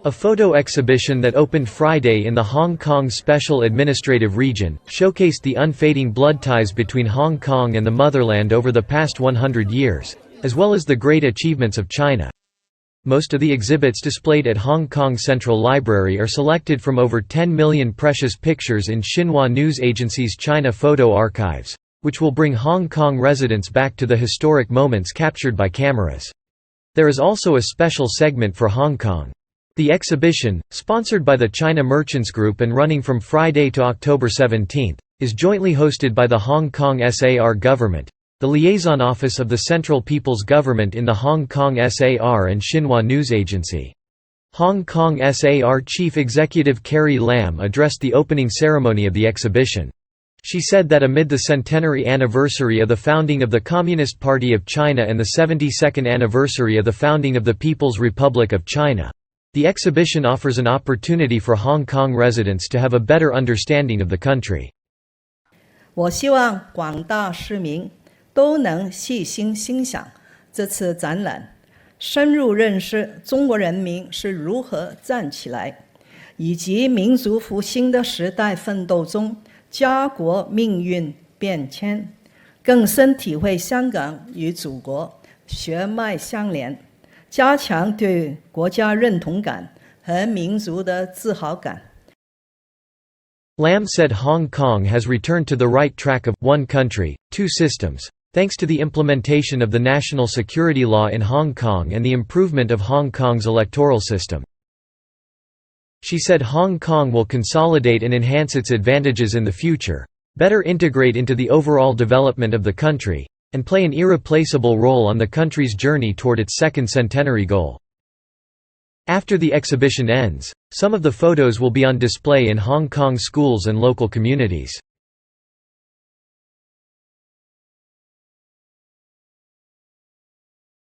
A photo exhibition that opened Friday in the Hong Kong Special Administrative Region, showcased the unfading blood ties between Hong Kong and the motherland over the past 100 years, as well as the great achievements of China. Most of the exhibits displayed at Hong Kong Central Library are selected from over 10 million precious pictures in Xinhua News Agency's China Photo Archives, which will bring Hong Kong residents back to the historic moments captured by cameras. There is also a special segment for Hong Kong. The exhibition, sponsored by the China Merchants Group and running from Friday to October 17, is jointly hosted by the Hong Kong SAR Government, the Liaison Office of the Central People's Government in the Hong Kong SAR and Xinhua News Agency. Hong Kong SAR Chief Executive Carrie Lam addressed the opening ceremony of the exhibition. She said that amid the centenary anniversary of the founding of the Communist Party of China and the 72nd anniversary of the founding of the People's Republic of China, the exhibition offers an opportunity for Hong Kong residents to have a better understanding of the country. 我希望广大市民都能细心欣赏这次展览，深入认识中国人民是如何站起来，以及民族复兴的时代奋斗中家国命运变迁，更深体会香港与祖国血脉相连，加强对国家认同感和民族的自豪感。 Lam said Hong Kong has returned to the right track of one country, two systems, thanks to the implementation of the national security law in Hong Kong and the improvement of Hong Kong's electoral system. She said Hong Kong will consolidate and enhance its advantages in the future, better integrate into the overall development of the country, and play an irreplaceable role on the country's journey toward its second centenary goal. After the exhibition ends, some of the photos will be on display in Hong Kong schools and local communities.